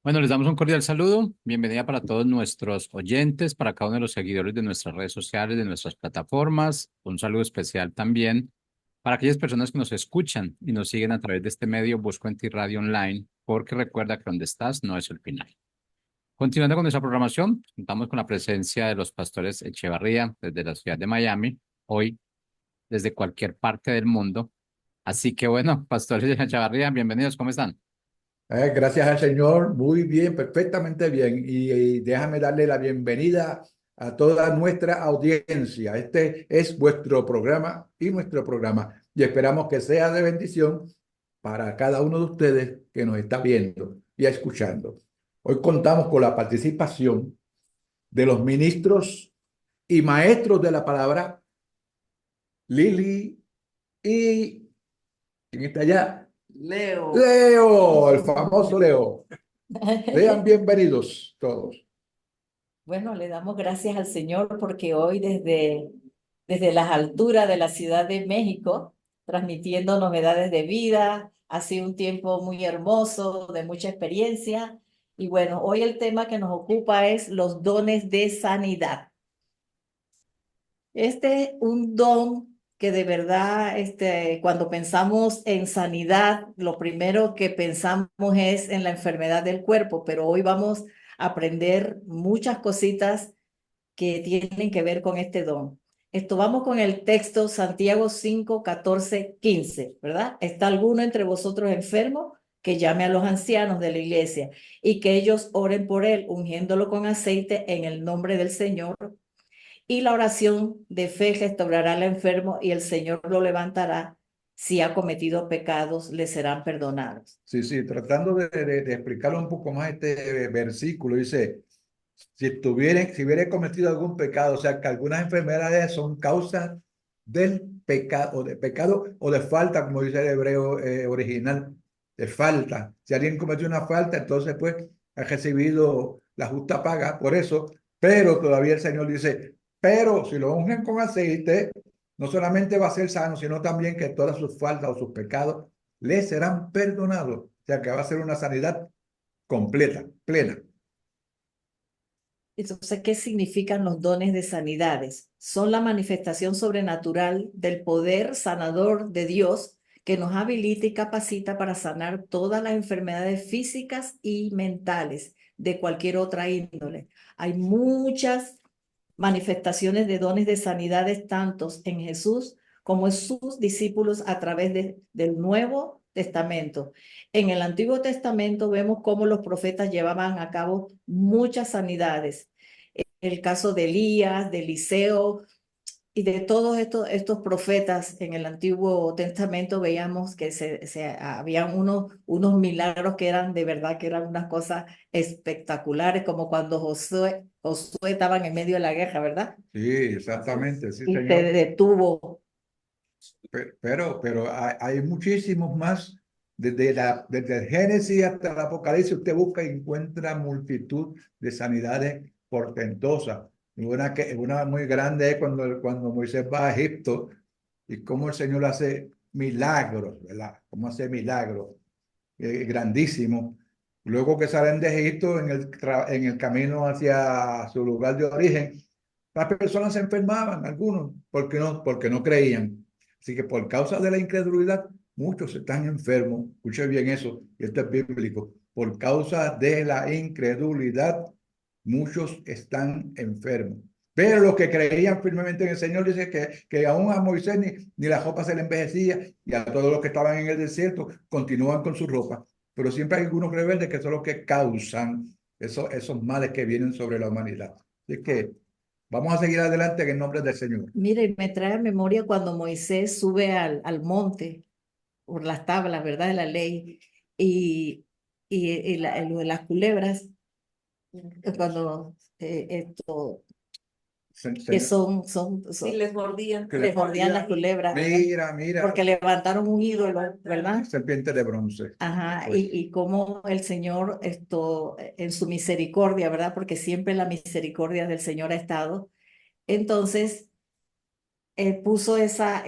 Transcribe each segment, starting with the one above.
Bueno, les damos un cordial saludo. Bienvenida para todos nuestros oyentes, para cada uno de los seguidores de nuestras redes sociales, de nuestras plataformas. Un saludo especial también para aquellas personas que nos escuchan y nos siguen a través de este medio Busco en Ti Radio Online, porque recuerda que donde estás no es el final. Continuando con nuestra programación, contamos con la presencia de los pastores Echevarría desde la ciudad de Miami, hoy desde cualquier parte del mundo. Así que bueno, pastores Echevarría, bienvenidos, ¿cómo están? Gracias al Señor, muy bien, perfectamente bien. Y déjame darle la bienvenida a toda nuestra audiencia. Este es vuestro programa y nuestro programa. Y esperamos que sea de bendición para cada uno de ustedes que nos está viendo y escuchando. Hoy contamos con la participación de los ministros y maestros de la palabra, Lili y ¿quién está allá? Leo. Leo, el famoso Leo. Sean bienvenidos todos. Bueno, le damos gracias al Señor porque hoy desde las alturas de la Ciudad de México, transmitiendo novedades de vida, ha sido un tiempo muy hermoso, de mucha experiencia. Y bueno, hoy el tema que nos ocupa es los dones de sanidad. Este es un don que de verdad, cuando pensamos en sanidad, lo primero que pensamos es en la enfermedad del cuerpo, pero hoy vamos a aprender muchas cositas que tienen que ver con este don. Esto vamos con el texto Santiago 5, 14, 15, ¿verdad? ¿Está alguno entre vosotros enfermo? Que llame a los ancianos de la iglesia y que ellos oren por él, ungiéndolo con aceite en el nombre del Señor, y la oración de fe restaurará al enfermo y el Señor lo levantará. Si ha cometido pecados, le serán perdonados. Sí, sí, tratando de explicar un poco más este versículo, dice, si hubiera cometido algún pecado, o sea, que algunas enfermedades son causas del pecado, o de pecado o de falta, como dice el hebreo original, de falta. Si alguien cometió una falta, entonces pues ha recibido la justa paga por eso, pero todavía el Señor dice, pero si lo ungen con aceite, no solamente va a ser sano, sino también que todas sus faltas o sus pecados le serán perdonados. O sea, que va a ser una sanidad completa, plena. Entonces, ¿qué significan los dones de sanidades? Son la manifestación sobrenatural del poder sanador de Dios que nos habilita y capacita para sanar todas las enfermedades físicas y mentales de cualquier otra índole. Hay muchas manifestaciones de dones de sanidades, tantos en Jesús como en sus discípulos a través del Nuevo Testamento. En el Antiguo Testamento vemos cómo los profetas llevaban a cabo muchas sanidades. El caso de Elías, de Eliseo y de todos estos profetas en el Antiguo Testamento veíamos que habían unos milagros que eran de verdad, que eran unas cosas espectaculares, como cuando Josué estaba en medio de la guerra, ¿verdad? Sí, exactamente, sí, Y se señor. detuvo. Pero hay muchísimos más. Desde el Génesis hasta el Apocalipsis, usted busca y encuentra multitud de sanidades portentosas. Y una muy grande es cuando Moisés va a Egipto y cómo el Señor hace milagros, ¿verdad? Cómo hace milagros grandísimos. Luego que salen de Egipto en el camino hacia su lugar de origen, las personas se enfermaban, algunos, porque no creían. Así que por causa de la incredulidad, muchos están enfermos. Escuche bien eso, y esto es bíblico. Por causa de la incredulidad, muchos están enfermos. Pero los que creían firmemente en el Señor dice que aún a Moisés ni la ropa se le envejecía y a todos los que estaban en el desierto continúan con su ropa. Pero siempre hay algunos rebeldes que son los que causan esos males que vienen sobre la humanidad. Así que vamos a seguir adelante en el nombre del Señor. Mire, me trae a memoria cuando Moisés sube al monte por las tablas, ¿verdad? De la ley y, lo de las culebras, cuando que Sí, les mordían. que les mordían las culebras, ¿verdad? mira, Porque levantaron un ídolo, ¿verdad? serpiente de bronce. Ajá, Pues, y cómo el Señor, en su misericordia, ¿verdad? Porque siempre la misericordia del Señor ha estado. Entonces, puso esa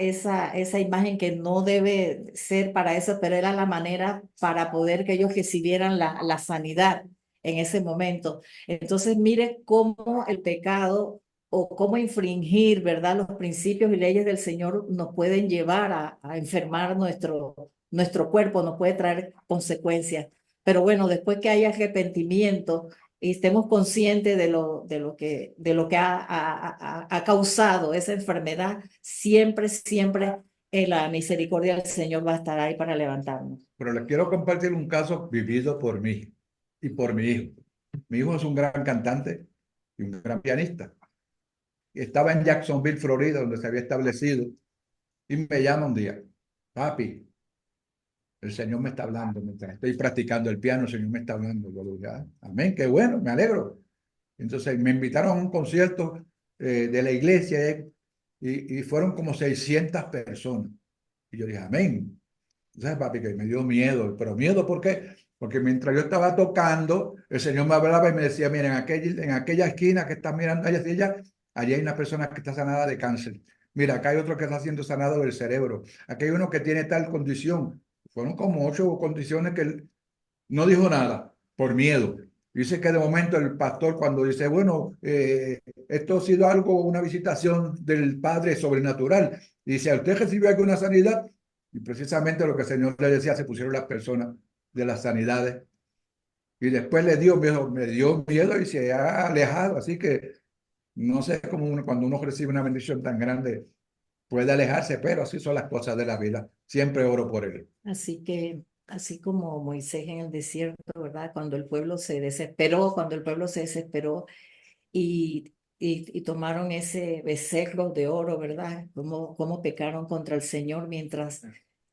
imagen que no debe ser para eso, pero era la manera para poder que ellos recibieran la sanidad. en ese momento. Entonces, mire cómo el pecado o cómo infringir, ¿verdad?, los principios y leyes del Señor nos pueden llevar a enfermar nuestro cuerpo, nos puede traer consecuencias. Pero bueno, después que haya arrepentimiento y estemos conscientes de lo que ha causado esa enfermedad, siempre, siempre la misericordia del Señor va a estar ahí para levantarnos. Pero les quiero compartir un caso vivido por mí y por mi hijo. Mi hijo es un gran cantante y un gran pianista. Estaba en Jacksonville, Florida, donde se había establecido, y me llama un día: papi, el Señor me está hablando, mientras estoy practicando el piano, el Señor me está hablando. Yo le digo: "Ah, amén, qué bueno, me alegro". Entonces me invitaron a un concierto de la iglesia y fueron como 600 personas. Y yo dije: amén. ¿Sabes, papi? Que me dio miedo. ¿Pero miedo por qué? Porque mientras yo estaba tocando, el Señor me hablaba y me decía: miren, en aquella esquina que están mirando allí hay una persona que está sanada de cáncer. Mira, acá hay otro que está siendo sanado del cerebro. Aquí hay uno que tiene tal condición. Fueron como 8 condiciones que él no dijo nada por miedo. Dice que de momento el pastor, cuando dice: bueno, esto ha sido algo, una visitación del Padre sobrenatural, dice: ¿a usted recibió alguna sanidad? Y precisamente lo que el Señor le decía, se pusieron las personas de las sanidades. Y después le dio miedo, me dio miedo y se ha alejado. Así que no sé cómo cuando uno recibe una bendición tan grande puede alejarse, pero así son las cosas de la vida. Siempre oro por él. Así que, así como Moisés en el desierto, ¿verdad? Cuando el pueblo se desesperó y tomaron ese becerro de oro, ¿verdad? Cómo pecaron contra el Señor mientras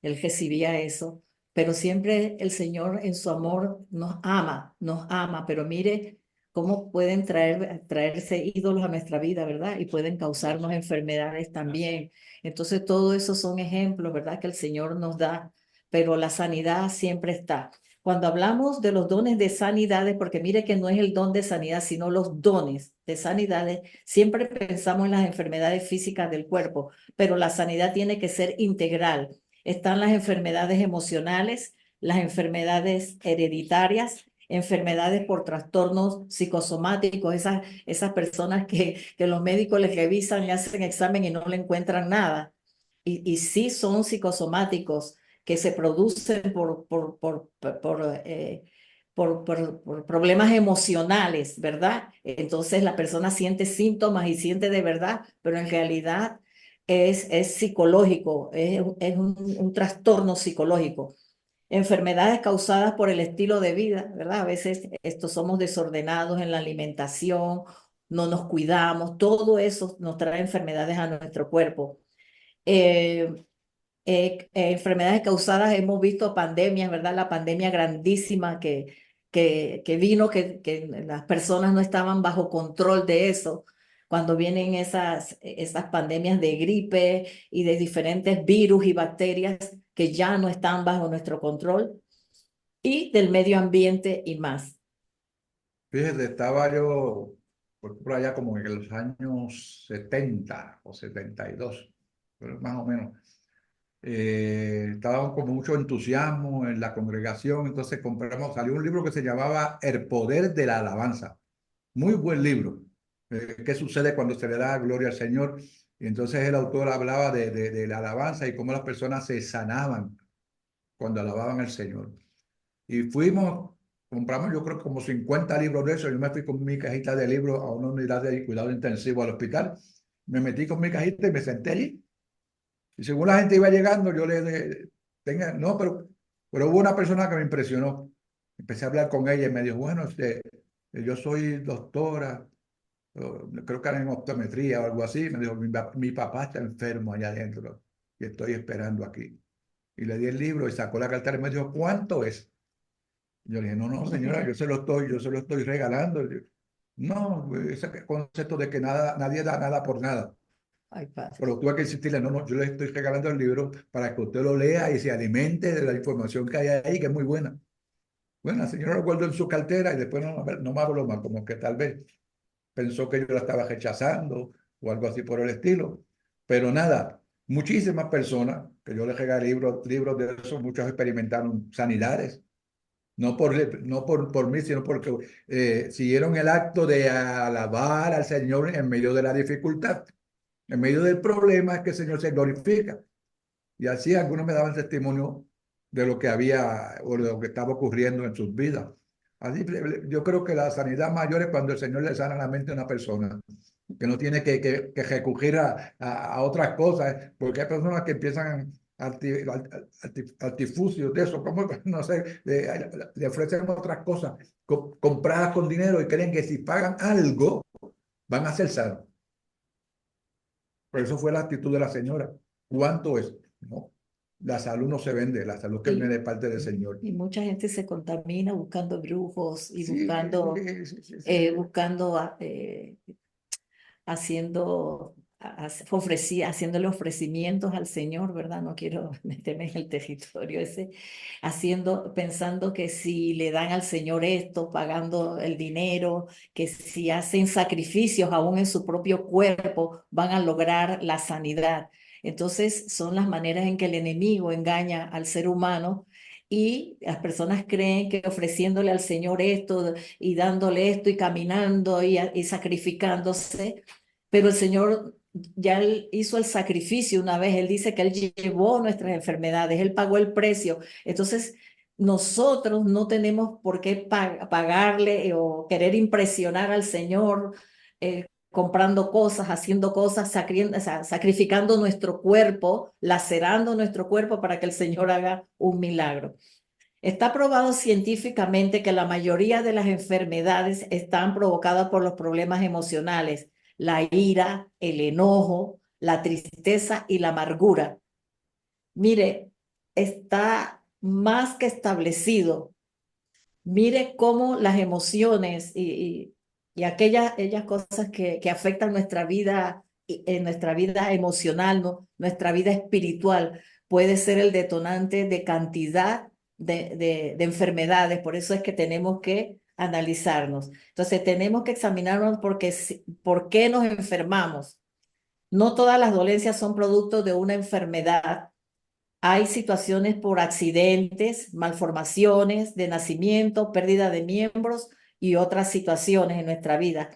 él recibía eso. Pero siempre el Señor en su amor nos ama, pero mire cómo pueden traerse ídolos a nuestra vida, ¿verdad? Y pueden causarnos enfermedades también. Entonces, todo eso son ejemplos, ¿verdad? Que el Señor nos da, pero la sanidad siempre está. Cuando hablamos de los dones de sanidades, porque mire que no es el don de sanidad, sino los dones de sanidades, siempre pensamos en las enfermedades físicas del cuerpo, pero la sanidad tiene que ser integral. Están las enfermedades emocionales, las enfermedades hereditarias, enfermedades por trastornos psicosomáticos, esas personas que los médicos les revisan, le hacen examen y no le encuentran nada. Y sí son psicosomáticos que se producen por problemas emocionales, ¿verdad? Entonces la persona siente síntomas y siente de verdad, pero en realidad es psicológico, es un trastorno psicológico. Enfermedades causadas por el estilo de vida, ¿verdad? A veces somos desordenados en la alimentación, no nos cuidamos, todo eso nos trae enfermedades a nuestro cuerpo. Enfermedades causadas, hemos visto pandemias, ¿verdad? La pandemia grandísima que vino, que las personas no estaban bajo control de eso. Cuando vienen esas pandemias de gripe y de diferentes virus y bacterias que ya no están bajo nuestro control, y del medio ambiente y más. Fíjate, estaba yo por allá como en los años 70 o 72, pero más o menos. Estaba con mucho entusiasmo en la congregación, entonces salió un libro que se llamaba El poder de la alabanza. Muy buen libro. ¿Qué sucede cuando se le da gloria al Señor? Y entonces el autor hablaba de la alabanza y cómo las personas se sanaban cuando alababan al Señor. Y compramos yo creo como 50 libros de eso. Yo me fui con mi cajita de libros a una unidad de cuidado intensivo al hospital. Me metí con mi cajita y me senté allí. Y según la gente iba llegando, yo no, pero hubo una persona que me impresionó. Empecé a hablar con ella y me dijo: bueno, yo soy doctora, creo que era en optometría o algo así. Me dijo: mi papá está enfermo allá adentro y estoy esperando aquí. Y le di el libro y sacó la cartera y me dijo: ¿cuánto es? Yo le dije: no, no, señora, yo se lo estoy regalando. No, ese concepto de que nadie da nada por nada. Ay, padre. Pero tuve que insistirle: no, no, yo le estoy regalando el libro para que usted lo lea y se alimente de la información que hay ahí, que es muy buena. Bueno, la señora lo guardó en su cartera y después no me habló más, como que tal vez pensó que yo la estaba rechazando o algo así por el estilo. Pero nada, muchísimas personas que yo les regalé libros de eso, muchos experimentaron sanidades. no por mí, sino porque siguieron el acto de alabar al Señor en medio de la dificultad. En medio del problema es que el Señor se glorifica. Y así algunos me daban testimonio de lo que había o de lo que estaba ocurriendo en sus vidas. Así, yo creo que la sanidad mayor es cuando el Señor le sana la mente a una persona, que no tiene que recurrir a otras cosas, porque hay personas que empiezan artificios de eso, como, no sé, le ofrecen otras cosas compradas con dinero y creen que si pagan algo van a ser sanos. Por eso fue la actitud de la señora. ¿Cuánto es? No, la salud no se vende, la salud que viene de parte del Señor. Y mucha gente se contamina buscando brujos y Sí, buscando haciéndole ofrecimientos al Señor, ¿verdad? No quiero meterme en el territorio ese, pensando que si le dan al Señor esto, pagando el dinero, que si hacen sacrificios aún en su propio cuerpo, van a lograr la sanidad. Entonces, son las maneras en que el enemigo engaña al ser humano. Y las personas creen que ofreciéndole al Señor esto y dándole esto y caminando y sacrificándose, pero el Señor ya él hizo el sacrificio una vez. Él dice que Él llevó nuestras enfermedades, Él pagó el precio. Entonces, nosotros no tenemos por qué pagarle o querer impresionar al Señor comprando cosas, haciendo cosas, sacrificando nuestro cuerpo, lacerando nuestro cuerpo para que el Señor haga un milagro. Está probado científicamente que la mayoría de las enfermedades están provocadas por los problemas emocionales, la ira, el enojo, la tristeza y la amargura. Mire, está más que establecido. Mire cómo las emociones y aquellas cosas que afectan nuestra vida, en nuestra vida emocional, ¿no? Nuestra vida espiritual, puede ser el detonante de cantidad de enfermedades. Por eso es que tenemos que analizarnos. Entonces, tenemos que examinarnos por qué nos enfermamos. No todas las dolencias son producto de una enfermedad. Hay situaciones por accidentes, malformaciones de nacimiento, pérdida de miembros y otras situaciones en nuestra vida.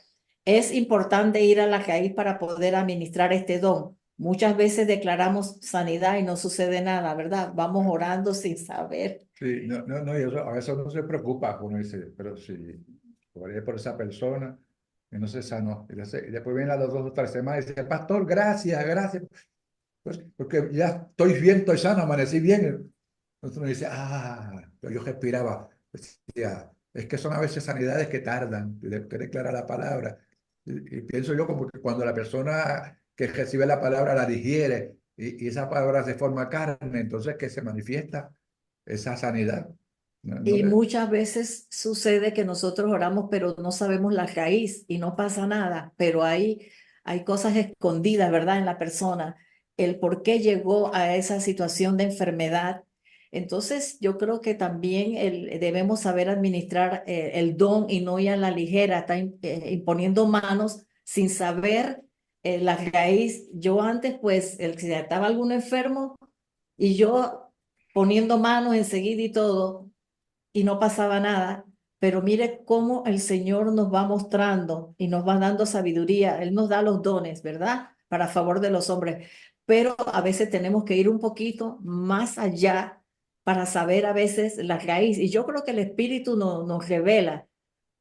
Es importante ir a la raíz para poder administrar este don. Muchas veces declaramos sanidad y no sucede nada, ¿verdad? Vamos orando sin saber. Sí, no, y a veces uno se preocupa, uno dice, pero si oré por esa persona y no se sanó. Y después viene a las 2 o 3 semanas y dice, pastor, gracias, gracias. Pues, porque ya estoy bien, estoy sano, amanecí bien. Entonces uno dice, pero yo respiraba. Decía, es que son a veces sanidades que tardan, que declara la palabra. Y pienso yo como que cuando la persona que recibe la palabra la digiere y esa palabra se forma carne, entonces que se manifiesta esa sanidad. Y muchas veces sucede que nosotros oramos, pero no sabemos la raíz y no pasa nada, pero hay cosas escondidas, ¿verdad? En la persona, el por qué llegó a esa situación de enfermedad. Entonces, yo creo que también debemos saber administrar el don y no ir a la ligera, estar imponiendo manos sin saber la raíz. Yo antes, pues, si estaba alguno enfermo y yo poniendo manos enseguida y todo y no pasaba nada, pero mire cómo el Señor nos va mostrando y nos va dando sabiduría. Él nos da los dones, ¿verdad? Para favor de los hombres, pero a veces tenemos que ir un poquito más allá para saber a veces la raíz. Y yo creo que el Espíritu nos revela,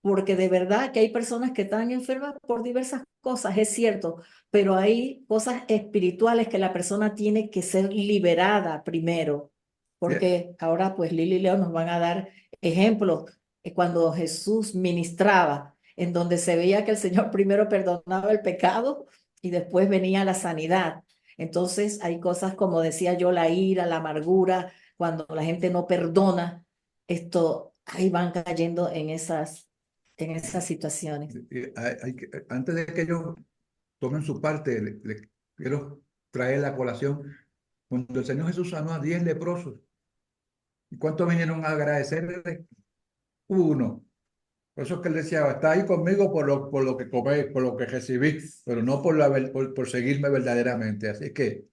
porque de verdad que hay personas que están enfermas por diversas cosas, es cierto, pero hay cosas espirituales que la persona tiene que ser liberada primero, porque ahora pues Lili y Leo nos van a dar ejemplos cuando Jesús ministraba, en donde se veía que el Señor primero perdonaba el pecado y después venía la sanidad. Entonces hay cosas como decía yo, la ira, la amargura, cuando la gente no perdona, ahí van cayendo en esas situaciones. Antes de que ellos tomen su parte, le quiero traer la colación. Cuando el Señor Jesús sanó a 10 leprosos, ¿y cuántos vinieron a agradecerle? Uno. Por eso es que él decía, está ahí conmigo por lo que comí, por lo que recibí, pero no por seguirme verdaderamente. Así que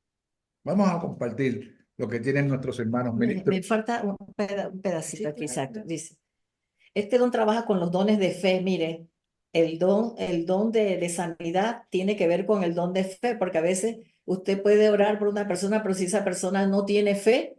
vamos a compartir lo que tienen nuestros hermanos Me ministros. falta un pedacito Sí, aquí, claro, exacto. claro. Dice, este don trabaja con los dones de fe. Mire, el don de sanidad tiene que ver con el don de fe, porque a veces usted puede orar por una persona, pero si esa persona no tiene fe,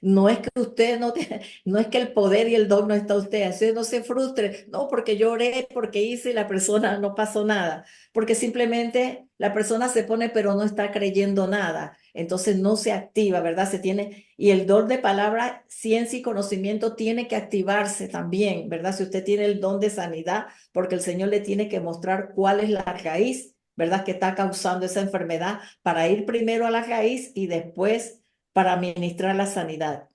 no es que usted no tiene, no es que el poder y el don no está usted, así no se frustre, no, porque yo oré, porque hice y la persona no pasó nada, porque simplemente la persona se pone pero no está creyendo nada, entonces no se activa, ¿verdad? Se tiene, y el don de palabra, ciencia y conocimiento tiene que activarse también, ¿verdad? Si usted tiene el don de sanidad, porque el Señor le tiene que mostrar cuál es la raíz, ¿verdad? Que está causando esa enfermedad, para ir primero a la raíz y después para administrar la sanidad.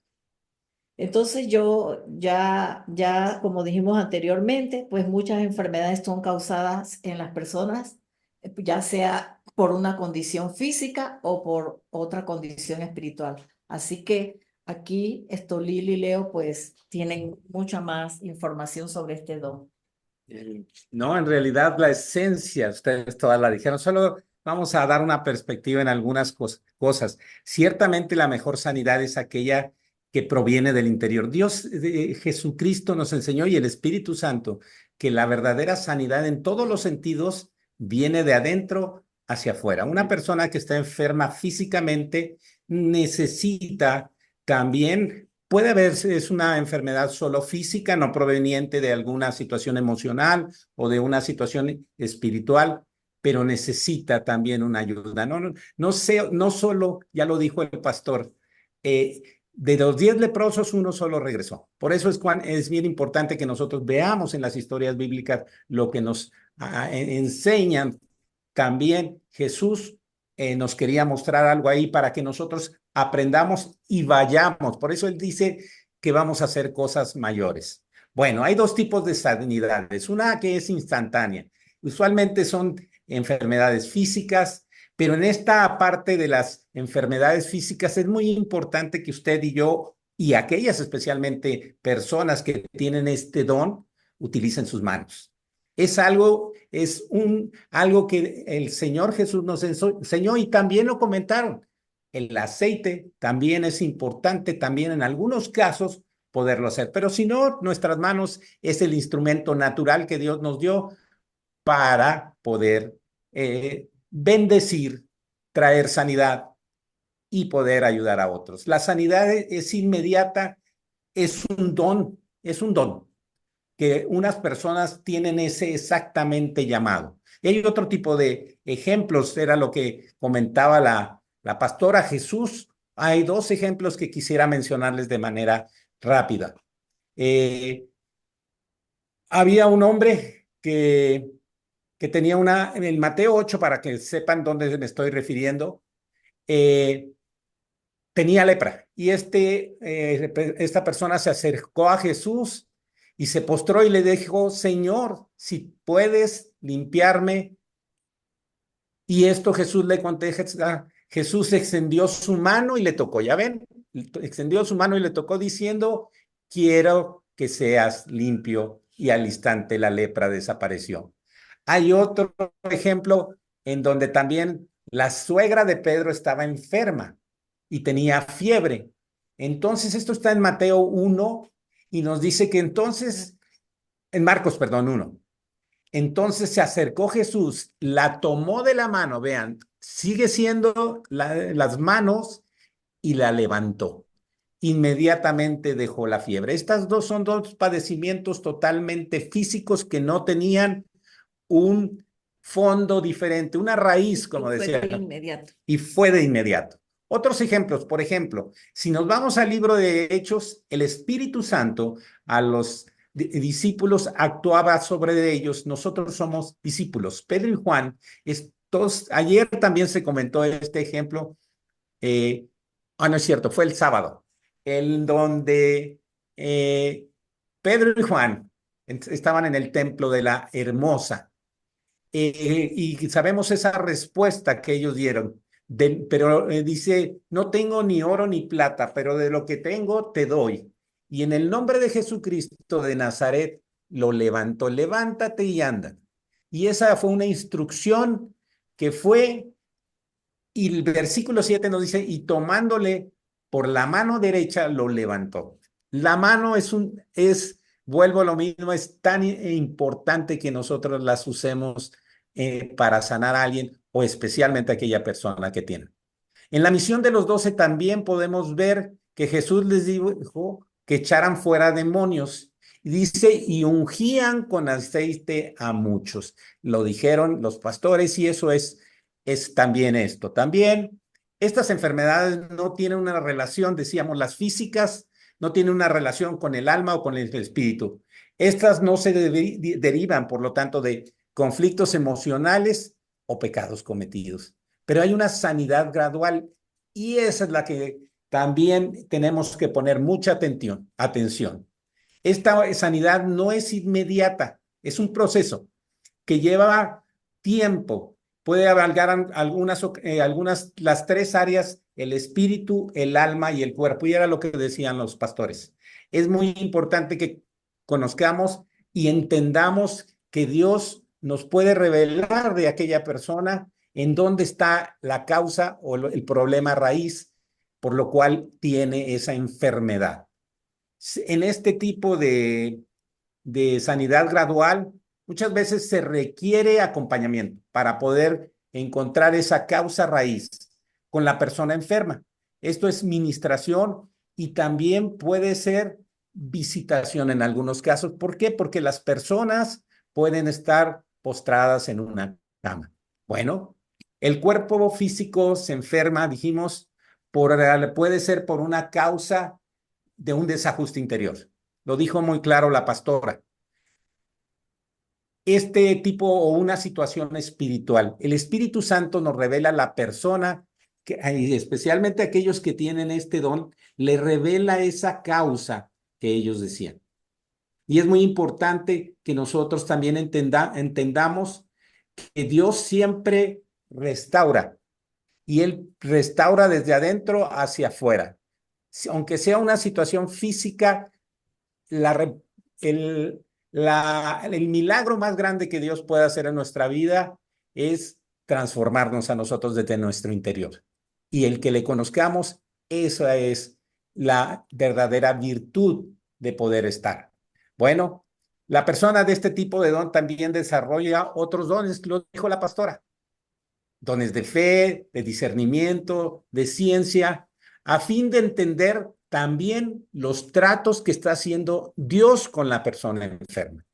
Entonces como dijimos anteriormente, pues muchas enfermedades son causadas en las personas, ya sea por una condición física o por otra condición espiritual. Así que aquí Lili y Leo pues tienen mucha más información sobre este don. No, en realidad la esencia, ustedes todas la dijeron, solo vamos a dar una perspectiva en algunas cosas. Ciertamente la mejor sanidad es aquella que proviene del interior. Dios, Jesucristo nos enseñó y el Espíritu Santo que la verdadera sanidad en todos los sentidos viene de adentro hacia afuera. Una persona que está enferma físicamente necesita también. Puede haberse, es una enfermedad solo física, no proveniente de alguna situación emocional o de una situación espiritual, pero necesita también una ayuda. No sé, no solo, ya lo dijo el pastor, de los 10 leprosos, uno solo regresó. Por eso es bien importante que nosotros veamos en las historias bíblicas lo que nos enseñan. También Jesús nos quería mostrar algo ahí para que nosotros aprendamos y vayamos. Por eso él dice que vamos a hacer cosas mayores. Bueno, hay dos tipos de sanidades. Una que es instantánea. Usualmente son enfermedades físicas, pero en esta parte de las enfermedades físicas es muy importante que usted y yo, y aquellas especialmente personas que tienen este don, utilicen sus manos. Es algo que el Señor Jesús nos enseñó y también lo comentaron. El aceite también es importante, también en algunos casos poderlo hacer, pero si no, nuestras manos es el instrumento natural que Dios nos dio para poder bendecir, traer sanidad y poder ayudar a otros. La sanidad es inmediata, es un don que unas personas tienen ese exactamente llamado. Y hay otro tipo de ejemplos, era lo que comentaba la pastora Jesús. Hay dos ejemplos que quisiera mencionarles de manera rápida. Había un hombre que tenía en el Mateo 8, para que sepan dónde me estoy refiriendo, tenía lepra y esta persona se acercó a Jesús y se postró y le dijo: Señor, si puedes limpiarme. Y esto Jesús le contesta, Jesús extendió su mano y le tocó, ya ven, extendió su mano y le tocó diciendo: quiero que seas limpio, y al instante la lepra desapareció. Hay otro ejemplo en donde también la suegra de Pedro estaba enferma y tenía fiebre. Entonces, esto está en Mateo 1 y nos dice que entonces, en Marcos, perdón, 1. Entonces se acercó Jesús, la tomó de la mano, vean, sigue siendo las manos, y la levantó. Inmediatamente dejó la fiebre. Estas dos son dos padecimientos totalmente físicos que no tenían un fondo diferente, una raíz, como decía. Fue de inmediato. Y fue de inmediato. Otros ejemplos, por ejemplo, si nos vamos al libro de Hechos, el Espíritu Santo a los discípulos actuaba sobre ellos. Nosotros somos discípulos. Pedro y Juan, ayer también se comentó este ejemplo. No es cierto, fue el sábado, en donde Pedro y Juan estaban en el templo de la Hermosa. Y sabemos esa respuesta que ellos dieron, pero dice: no tengo ni oro ni plata, pero de lo que tengo te doy. Y en el nombre de Jesucristo de Nazaret lo levantó: levántate y anda. Y esa fue una instrucción que fue Y el versículo 7 nos dice, y tomándole por la mano derecha lo levantó. La mano vuelvo a lo mismo, es tan importante que nosotros las usemos para sanar a alguien o especialmente a aquella persona que tiene. En la misión de los 12 también podemos ver que Jesús les dijo que echaran fuera demonios. Y dice, y ungían con aceite a muchos. Lo dijeron los pastores y eso es también esto. También estas enfermedades no tienen una relación, decíamos, las físicas no tienen una relación con el alma o con el espíritu. Estas no se derivan, por lo tanto, de conflictos emocionales o pecados cometidos. Pero hay una sanidad gradual y esa es la que también tenemos que poner mucha atención. Esta sanidad no es inmediata, es un proceso que lleva tiempo. Puede abarcar las tres áreas, el espíritu, el alma y el cuerpo. Y era lo que decían los pastores. Es muy importante que conozcamos y entendamos que Dios nos puede revelar de aquella persona en dónde está la causa o el problema raíz por lo cual tiene esa enfermedad. En este tipo de sanidad gradual, muchas veces se requiere acompañamiento para poder encontrar esa causa raíz con la persona enferma. Esto es ministración y también puede ser visitación en algunos casos. ¿Por qué? Porque las personas pueden estar postradas en una cama. Bueno, el cuerpo físico se enferma, dijimos, puede ser por una causa de un desajuste interior. Lo dijo muy claro la pastora. Este tipo o una situación espiritual. El Espíritu Santo nos revela a la persona, y especialmente a aquellos que tienen este don, le revela esa causa que ellos decían. Y es muy importante que nosotros también entendamos que Dios siempre restaura y Él restaura desde adentro hacia afuera. Aunque sea una situación física, el milagro más grande que Dios puede hacer en nuestra vida es transformarnos a nosotros desde nuestro interior. Y el que le conozcamos, esa es la verdadera virtud de poder estar. Bueno, la persona de este tipo de don también desarrolla otros dones, lo dijo la pastora. Dones de fe, de discernimiento, de ciencia, a fin de entender también los tratos que está haciendo Dios con la persona enferma.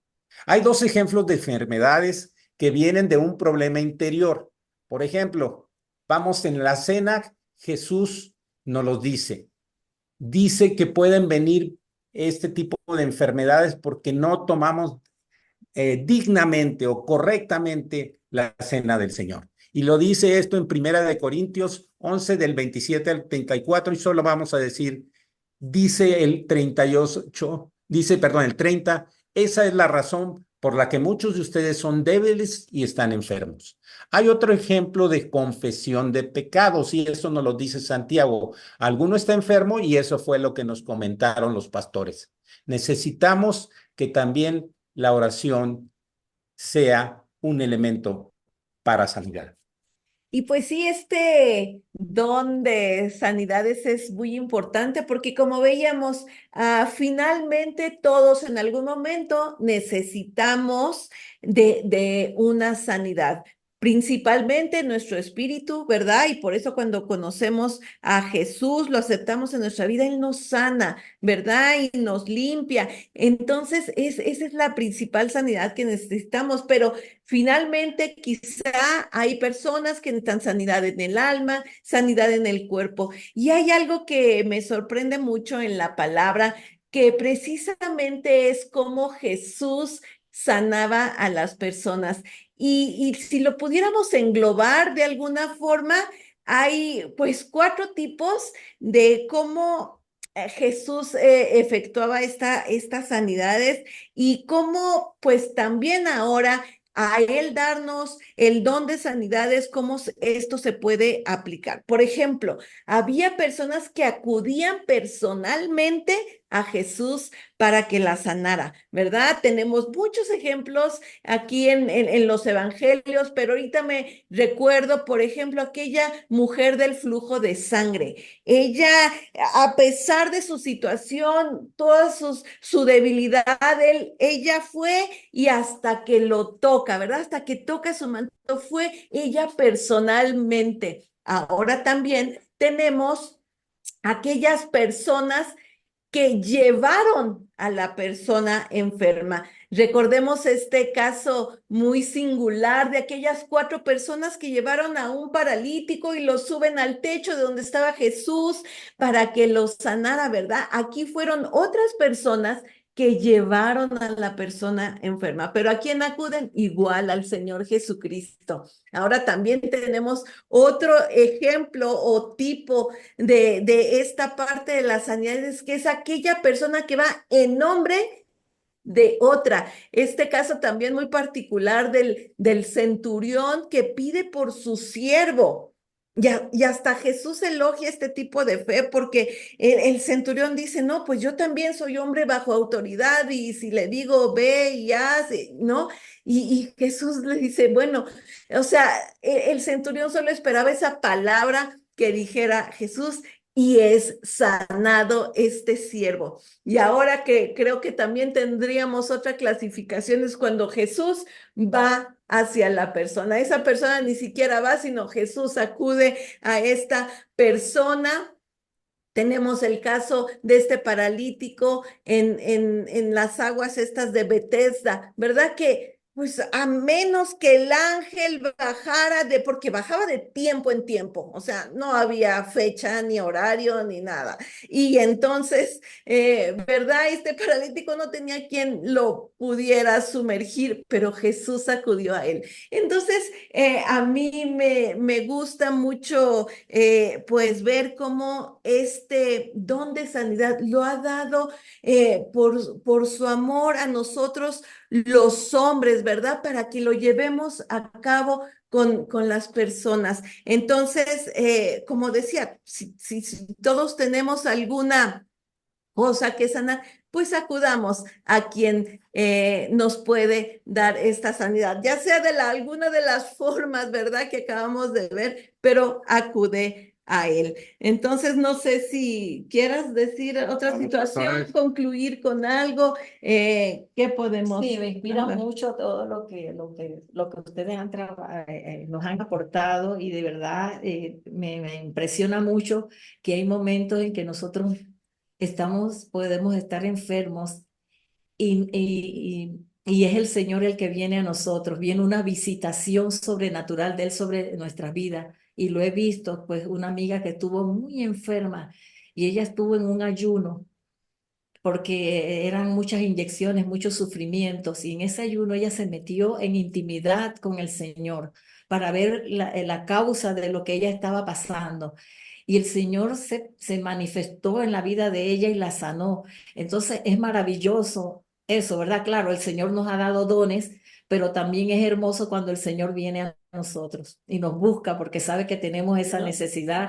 Hay dos ejemplos de enfermedades que vienen de un problema interior. Por ejemplo, vamos en la cena, Jesús nos lo dice. Dice que pueden venir este tipo de enfermedades porque no tomamos dignamente o correctamente la cena del Señor. Y lo dice esto en 1 Corintios 11 del 27 al 34 y solo vamos a decir, dice el 38, el 30, esa es la razón por la que muchos de ustedes son débiles y están enfermos. Hay otro ejemplo de confesión de pecados y eso nos lo dice Santiago. Alguno está enfermo y eso fue lo que nos comentaron los pastores. Necesitamos que también la oración sea un elemento para sanidad. Y pues sí, este don de sanidades es muy importante porque como veíamos, finalmente todos en algún momento necesitamos de una sanidad. Principalmente nuestro espíritu, ¿verdad? Y por eso cuando conocemos a Jesús, lo aceptamos en nuestra vida, Él nos sana, ¿verdad? Y nos limpia. Entonces, esa es la principal sanidad que necesitamos, pero finalmente, quizá hay personas que necesitan sanidad en el alma, sanidad en el cuerpo. Y hay algo que me sorprende mucho en la palabra, que precisamente es cómo Jesús sanaba a las personas. Y si lo pudiéramos englobar de alguna forma, hay pues 4 tipos de cómo Jesús efectuaba estas sanidades y cómo pues también ahora a Él darnos el don de sanidades, cómo esto se puede aplicar. Por ejemplo, había personas que acudían personalmente a Jesús para que la sanara, ¿verdad? Tenemos muchos ejemplos aquí en los evangelios, pero ahorita me recuerdo, por ejemplo, aquella mujer del flujo de sangre. Ella, a pesar de su situación, toda su debilidad, ella fue y hasta que lo toca, ¿verdad? Hasta que toca su manto, fue ella personalmente. Ahora también tenemos aquellas personas que llevaron a la persona enferma. Recordemos este caso muy singular de aquellas 4 personas que llevaron a un paralítico y lo suben al techo de donde estaba Jesús para que lo sanara, ¿verdad? Aquí fueron otras personas que llevaron a la persona enferma. Pero ¿a quién acuden? Igual al Señor Jesucristo. Ahora también tenemos otro ejemplo o tipo de esta parte de las sanidades, que es aquella persona que va en nombre de otra. Este caso también muy particular del centurión que pide por su siervo. Y hasta Jesús elogia este tipo de fe porque el centurión dice, no, pues yo también soy hombre bajo autoridad y si le digo ve y hace, ¿no? Y Jesús le dice, bueno, o sea, el centurión solo esperaba esa palabra que dijera Jesús y es sanado este siervo. Y ahora que creo que también tendríamos otra clasificación es cuando Jesús va hacia la persona. Esa persona ni siquiera va, sino Jesús acude a esta persona. Tenemos el caso de este paralítico en las aguas estas de Betesda, ¿verdad? Que pues a menos que el ángel bajara porque bajaba de tiempo en tiempo, o sea, no había fecha ni horario ni nada. Y entonces, ¿verdad? Este paralítico no tenía quien lo pudiera sumergir, pero Jesús acudió a él. Entonces, a mí me gusta mucho pues ver cómo este don de sanidad lo ha dado por su amor a nosotros los hombres, ¿verdad? Para que lo llevemos a cabo con las personas. Entonces, como decía, si todos tenemos alguna cosa que sanar, pues acudamos a quien nos puede dar esta sanidad, ya sea de alguna de las formas, ¿verdad? Que acabamos de ver, pero acude a él. Entonces, no sé si quieras decir otra situación, concluir con algo, ¿qué podemos? Sí, me inspira mucho todo lo que ustedes nos han aportado y de verdad me impresiona mucho que hay momentos en que nosotros podemos estar enfermos y es el Señor el que viene a nosotros, viene una visitación sobrenatural de Él sobre nuestras vidas. Y lo he visto, pues una amiga que estuvo muy enferma y ella estuvo en un ayuno porque eran muchas inyecciones, muchos sufrimientos, y en ese ayuno ella se metió en intimidad con el Señor para ver la causa de lo que ella estaba pasando. Y el Señor se manifestó en la vida de ella y la sanó. Entonces es maravilloso eso, ¿verdad? Claro, el Señor nos ha dado dones, pero también es hermoso cuando el Señor viene a nosotros y nos busca porque sabe que tenemos esa necesidad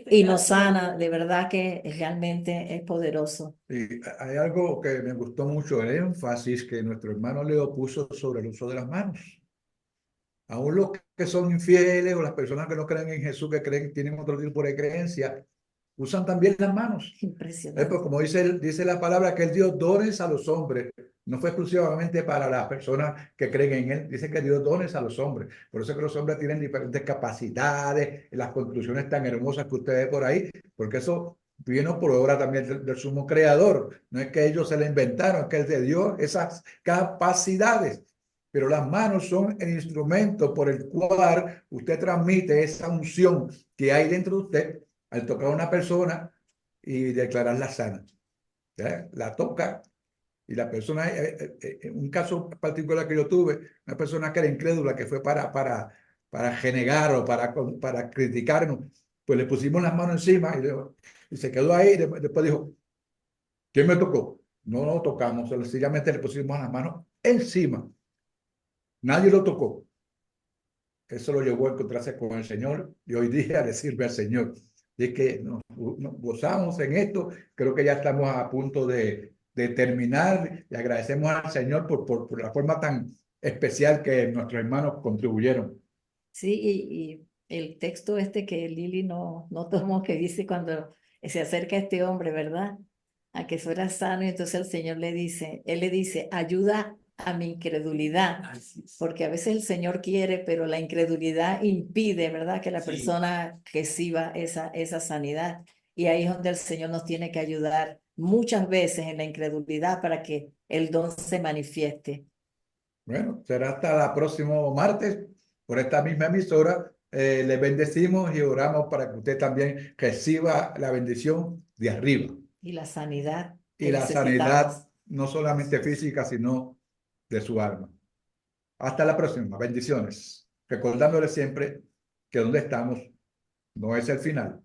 y nos sana. De verdad que realmente es poderoso. Y hay algo que me gustó mucho, el énfasis que nuestro hermano Leo puso sobre el uso de las manos. Aún los que son infieles o las personas que no creen en Jesús, que creen, tienen otro tipo de creencia, usan también las manos. Impresionante. Pues como dice la palabra, que Él dio dones a los hombres. No fue exclusivamente para las personas que creen en Él. Dice que dio dones a los hombres. Por eso es que los hombres tienen diferentes capacidades, las construcciones tan hermosas que usted ve por ahí, porque eso vino por obra también del sumo creador. No es que ellos se le inventaron, es que Él le dio esas capacidades. Pero las manos son el instrumento por el cual usted transmite esa unción que hay dentro de usted al tocar a una persona y declararla sana. ¿Ya? La toca y la persona, un caso particular que yo tuve, una persona que era incrédula, que fue para renegar o para criticarnos, pues le pusimos las manos encima y se quedó ahí. Después dijo, ¿quién me tocó? No lo tocamos, sencillamente le pusimos las manos encima. Nadie lo tocó. Eso lo llevó a encontrarse con el Señor y hoy día le sirve al Señor. Y que nos gozamos en esto. Creo que ya estamos a punto de terminar y agradecemos al Señor por la forma tan especial que nuestros hermanos contribuyeron. Sí, y el texto este que Lili no tomó, que dice cuando se acerca a este hombre, ¿verdad? A que fuera sano, y entonces el Señor él le dice, ayuda a mi incredulidad, porque a veces el Señor quiere, pero la incredulidad impide, ¿verdad? Que la persona reciba esa sanidad. Y ahí es donde el Señor nos tiene que ayudar muchas veces en la incredulidad para que el don se manifieste. Bueno, será hasta el próximo martes por esta misma emisora. Les bendecimos y oramos para que usted también reciba la bendición de arriba Y la sanidad y que la necesitamos. sanidad no solamente física, sino de su alma. Hasta la próxima. Bendiciones. Recordándole siempre que donde estamos no es el final,